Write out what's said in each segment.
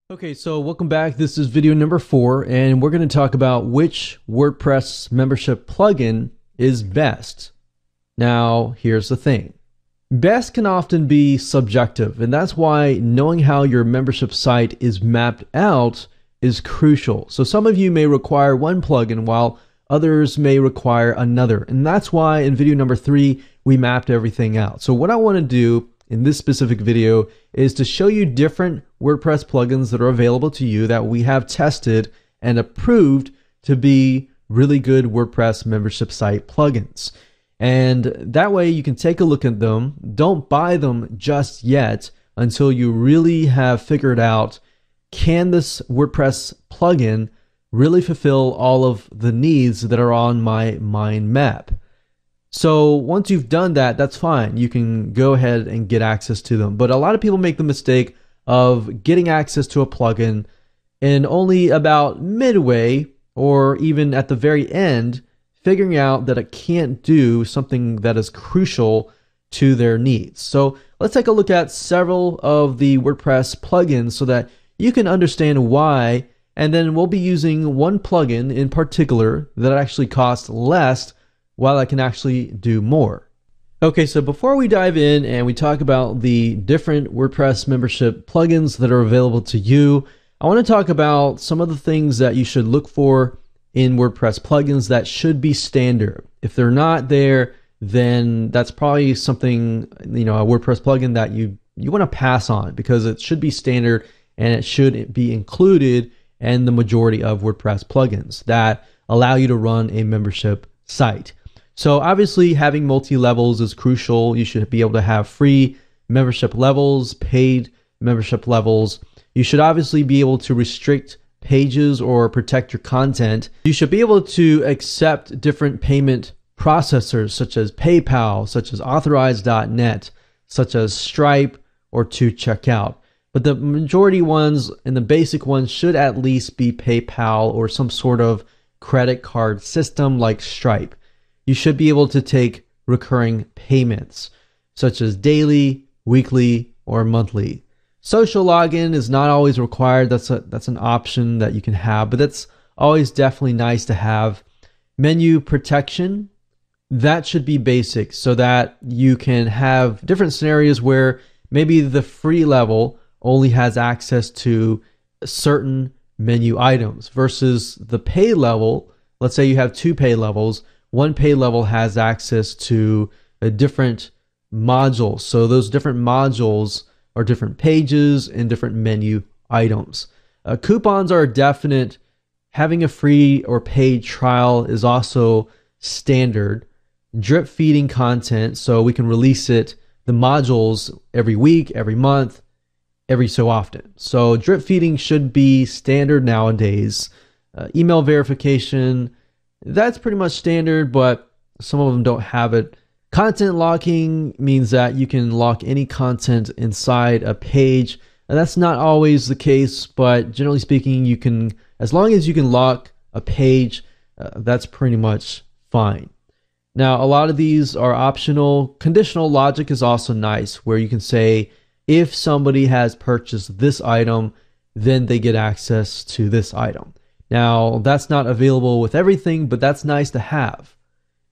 Okay, so welcome back. This is video number 4, and we're going to talk about which WordPress membership plugin is best. Now, here's the thing. Best can often be subjective, and that's why knowing how your membership site is mapped out is crucial. So some of you may require one plugin while others may require another, and that's why in video number 3, we mapped everything out. So what I want to do in this specific video is to show you different WordPress plugins that are available to you that we have tested and approved to be really good WordPress membership site plugins. And that way you can take a look at them. Don't buy them just yet until you really have figured out, can this WordPress plugin really fulfill all of the needs that are on my mind map? So once you've done that, that's fine. You can go ahead and get access to them. But a lot of people make the mistake of getting access to a plugin and only about midway or even at the very end, figuring out that it can't do something that is crucial to their needs. So let's take a look at several of the WordPress plugins so that you can understand why. And then we'll be using one plugin in particular that actually costs less while I can actually do more. Okay, so before we dive in and we talk about the different WordPress membership plugins that are available to you, I want to talk about some of the things that you should look for in WordPress plugins that should be standard. If they're not there, then that's probably something, a WordPress plugin that you want to pass on, because it should be standard and it should be included in the majority of WordPress plugins that allow you to run a membership site. So obviously having multi-levels is crucial. You should be able to have free membership levels, paid membership levels. You should obviously be able to restrict pages or protect your content. You should be able to accept different payment processors such as PayPal, such as Authorize.net, such as Stripe, or to checkout. But the majority ones and the basic ones should at least be PayPal or some sort of credit card system like Stripe. You should be able to take recurring payments, such as daily, weekly, or monthly. Social login is not always required. That's an option that you can have, but that's always definitely nice to have. Menu protection, that should be basic so that you can have different scenarios where maybe the free level only has access to certain menu items versus the pay level. Let's say you have 2 pay levels. One pay level has access to a different modules. So those different modules are different pages and different menu items. Coupons are definite. Having a free or paid trial is also standard. Drip feeding content, so we can release the modules every week, every month, every so often. So drip feeding should be standard nowadays. Email verification, that's pretty much standard, but some of them don't have it. Content locking means that you can lock any content inside a page. And that's not always the case, but generally speaking, you can, as long as you can lock a page, that's pretty much fine. Now, a lot of these are optional. Conditional logic is also nice, where you can say, if somebody has purchased this item, then they get access to this item. Now, that's not available with everything, but that's nice to have.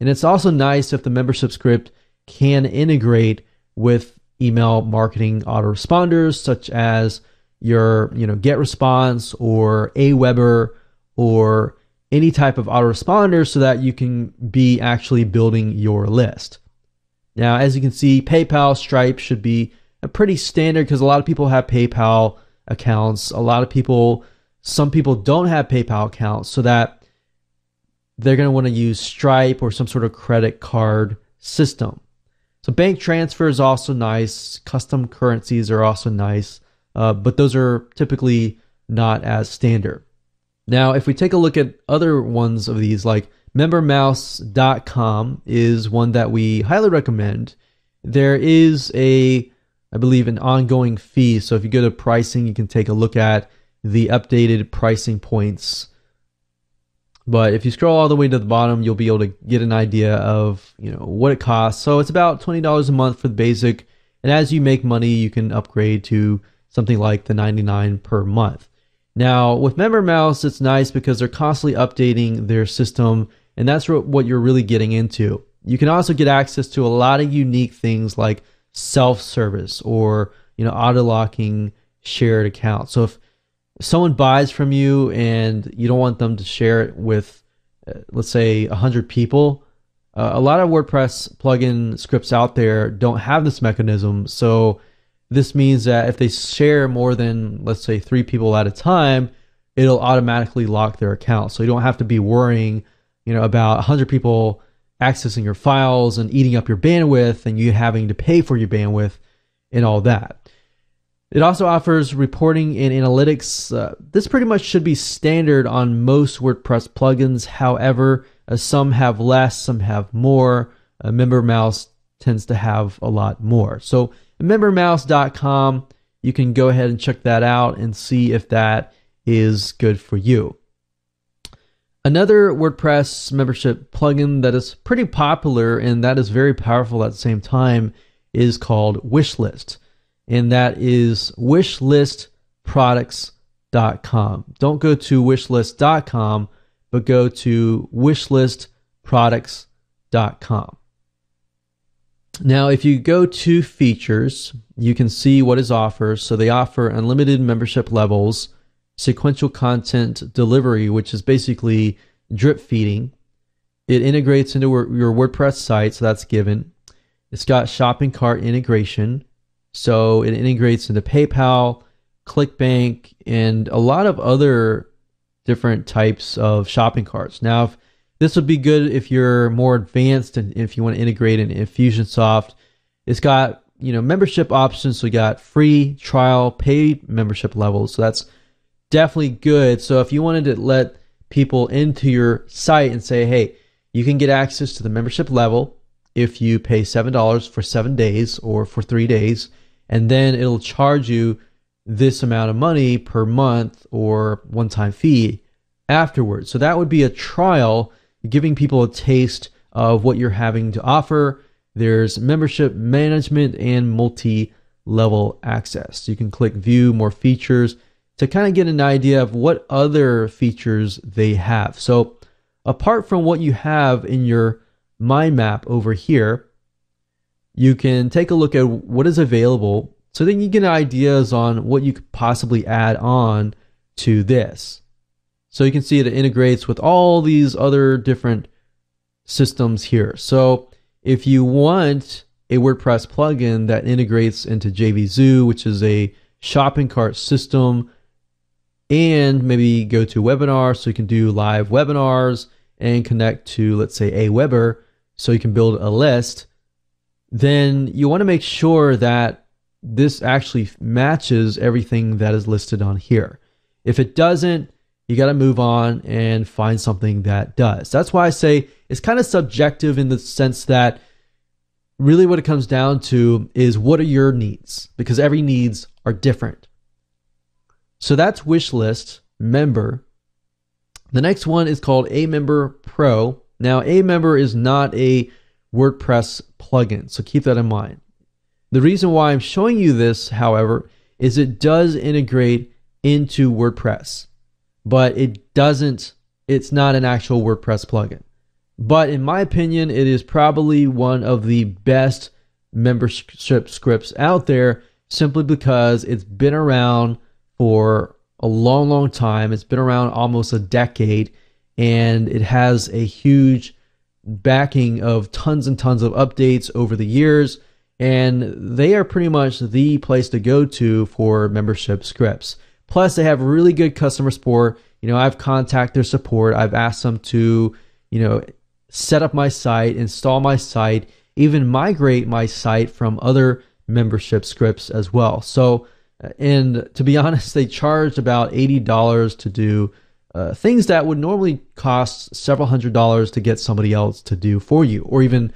And it's also nice if the membership script can integrate with email marketing autoresponders, such as your GetResponse or Aweber or any type of autoresponder, so that you can be actually building your list. Now, as you can see, PayPal, Stripe should be a pretty standard because a lot of people have PayPal accounts. Some people don't have PayPal accounts, so that they're going to want to use Stripe or some sort of credit card system. So bank transfer is also nice. Custom currencies are also nice, but those are typically not as standard. Now, if we take a look at other ones of these, like MemberMouse.com is one that we highly recommend. There is I believe, an ongoing fee. So if you go to pricing, you can take a look at the updated pricing points. But if you scroll all the way to the bottom, you'll be able to get an idea of what it costs. So it's about $20 a month for the basic, and as you make money, you can upgrade to something like the $99 per month. Now, with MemberMouse, it's nice because they're constantly updating their system, and that's what you're really getting into. You can also get access to a lot of unique things like self-service or auto-locking shared accounts. So if someone buys from you and you don't want them to share it with, let's say, 100 people, a lot of WordPress plugin scripts out there don't have this mechanism. So this means that if they share more than, let's say, 3 people at a time, it'll automatically lock their account. So you don't have to be worrying, about 100 people accessing your files and eating up your bandwidth and you having to pay for your bandwidth and all that. It also offers reporting and analytics. This pretty much should be standard on most WordPress plugins. However, some have less, some have more. MemberMouse tends to have a lot more. So membermouse.com, you can go ahead and check that out and see if that is good for you. Another WordPress membership plugin that is pretty popular and that is very powerful at the same time is called Wishlist. And that is wishlistproducts.com. Don't go to wishlist.com, but go to wishlistproducts.com. Now, if you go to features, you can see what is offered. So they offer unlimited membership levels, sequential content delivery, which is basically drip feeding. It integrates into your WordPress site, so that's given. It's got shopping cart integration. So it integrates into PayPal, ClickBank, and a lot of other different types of shopping carts. Now, this would be good if you're more advanced and if you want to integrate in Infusionsoft. It's got, membership options. So you got free, trial, paid membership levels. So that's definitely good. So if you wanted to let people into your site and say, hey, you can get access to the membership level if you pay $7 for 7 days or for 3 days, and then it'll charge you this amount of money per month or one-time fee afterwards. So that would be a trial, giving people a taste of what you're having to offer. There's membership management and multi-level access. You can click view more features to kind of get an idea of what other features they have. So apart from what you have in your mind map over here, you can take a look at what is available so then you get ideas on what you could possibly add on to this. So you can see it integrates with all these other different systems here. So if you want a WordPress plugin that integrates into JVZoo, which is a shopping cart system, and maybe go to webinar so you can do live webinars and connect to, let's say, Aweber so you can build a list, then you want to make sure that this actually matches everything that is listed on here. If it doesn't, you got to move on and find something that does. That's why I say it's kind of subjective in the sense that really what it comes down to is what are your needs, because every needs are different. So that's Wishlist Member. The next one is called Amember Pro. Now, Amember is not a WordPress plugin, so keep that in mind. The reason why I'm showing you this, however, is it does integrate into WordPress, but it's not an actual WordPress plugin. But in my opinion, it is probably one of the best membership scripts out there, simply because it's been around for a long, long time. It's been around almost a decade, and it has a huge backing of tons and tons of updates over the years, and they are pretty much the place to go to for membership scripts. Plus, they have really good customer support. I've contacted their support. I've asked them to, set up my site, install my site, even migrate my site from other membership scripts as well. So, and to be honest, they charged about $80 to do things that would normally cost several $100s to get somebody else to do for you, or even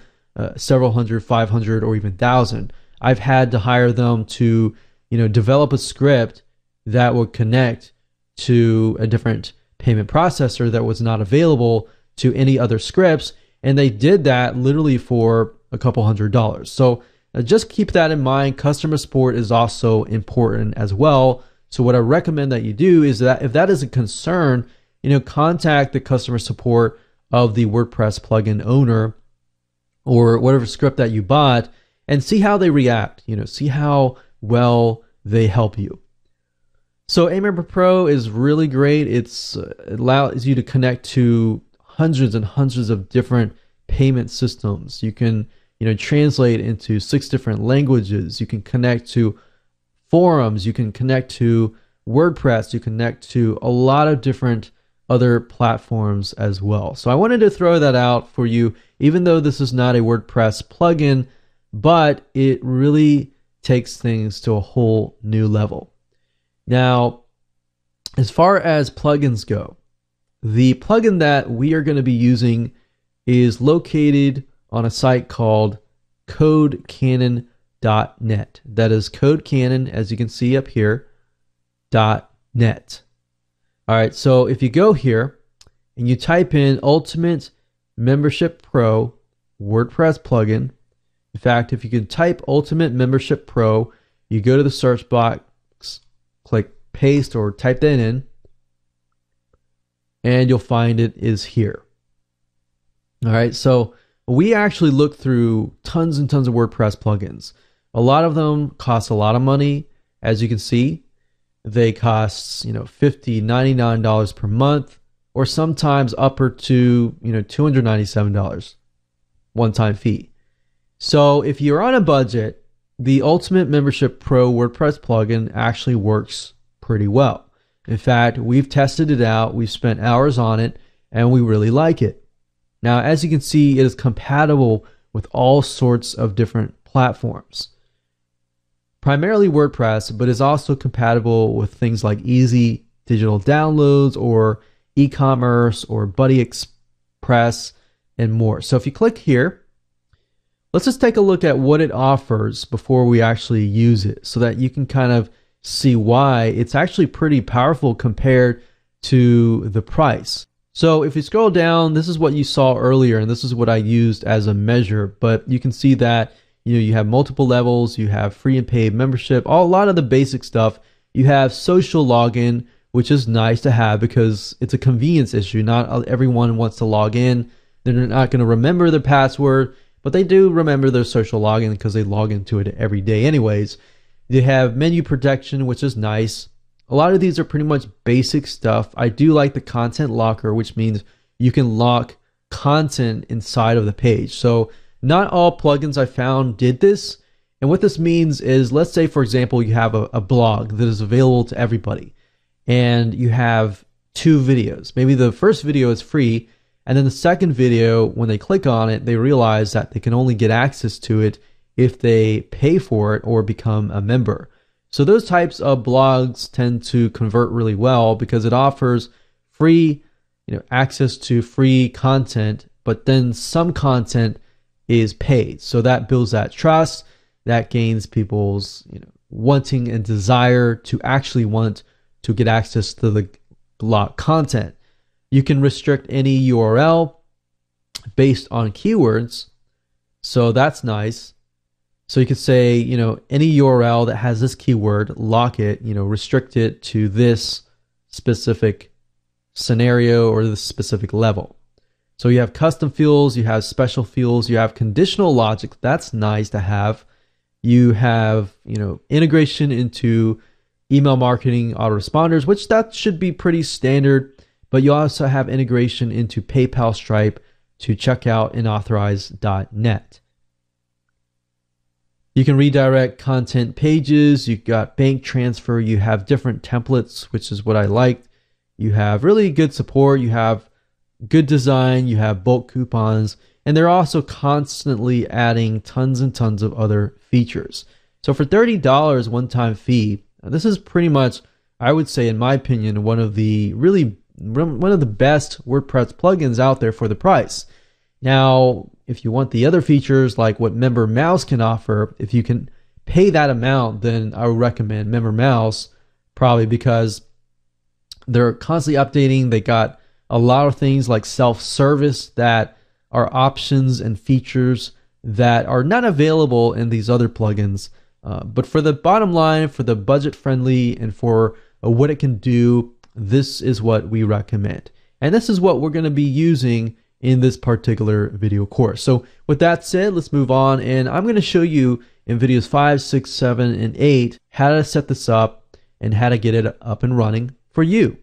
several hundred, 500, or even 1,000. I've had to hire them to, develop a script that would connect to a different payment processor that was not available to any other scripts, and they did that literally for a couple $100s. So Just keep that in mind. Customer support is also important as well. So what I recommend that you do is that if that is a concern, contact the customer support of the WordPress plugin owner or whatever script that you bought and see how they react, see how well they help you. So Amember Pro is really great. It allows you to connect to hundreds and hundreds of different payment systems. You can, translate into 6 different languages. You can connect to forums. You can connect to WordPress. You connect to a lot of different other platforms as well. So I wanted to throw that out for you, even though this is not a WordPress plugin, but it really takes things to a whole new level. Now, as far as plugins go, the plugin that we are going to be using is located on a site called CodeCannon.net. That is CodeCannon, as you can see up here, .net. All right, so if you go here and you type in Ultimate Membership Pro WordPress plugin, in fact, if you can type Ultimate Membership Pro, you go to the search box, click paste or type that in, and you'll find it is here. All right, so we actually looked through tons and tons of WordPress plugins. A lot of them cost a lot of money. As you can see, they cost, $50, $99 per month, or sometimes upper to, $297 one-time fee. So if you're on a budget, the Ultimate Membership Pro WordPress plugin actually works pretty well. In fact, we've tested it out, we've spent hours on it, and we really like it. Now, as you can see, it is compatible with all sorts of different platforms. Primarily WordPress, but is also compatible with things like easy digital downloads or e-commerce or Buddy Express and more. So if you click here, let's just take a look at what it offers before we actually use it so that you can kind of see why it's actually pretty powerful compared to the price. So if you scroll down, this is what you saw earlier, and this is what I used as a measure, but you can see that you have multiple levels, you have free and paid membership, a lot of the basic stuff. You have social login, which is nice to have because it's a convenience issue. Not everyone wants to log in. They're not going to remember their password, but they do remember their social login because they log into it every day anyways. You have menu protection, which is nice. A lot of these are pretty much basic stuff. I do like the content locker, which means you can lock content inside of the page. So not all plugins I found did this. And what this means is, let's say, for example, you have a blog that is available to everybody and you have 2 videos. Maybe the first video is free, and then the second video, when they click on it, they realize that they can only get access to it if they pay for it or become a member. So those types of blogs tend to convert really well because it offers free, access to free content, but then some content is paid. So that builds that trust, that gains people's, wanting and desire to actually want to get access to the blog content. You can restrict any URL based on keywords. So that's nice. So you could say, any URL that has this keyword, lock it, restrict it to this specific scenario or this specific level. So you have custom fields, you have special fields, you have conditional logic. That's nice to have. You have, integration into email marketing autoresponders, which that should be pretty standard. But you also have integration into PayPal, Stripe to checkout and authorize.net. You can redirect content pages. You've got bank transfer. You have different templates, which is what I liked. You have really good support. You have good design. You have bulk coupons. And they're also constantly adding tons and tons of other features. So for $30 one-time fee, this is pretty much, I would say, in my opinion, one of the best WordPress plugins out there for the price. Now, if you want the other features like what MemberMouse can offer, if you can pay that amount, then I would recommend MemberMouse, probably because they're constantly updating. They got a lot of things like self-service that are options and features that are not available in these other plugins. But for the bottom line, for the budget friendly and for what it can do, this is what we recommend. And this is what we're going to be using in this particular video course. So with that said, let's move on, and I'm going to show you in videos 5, 6, 7, and 8 how to set this up and how to get it up and running for you.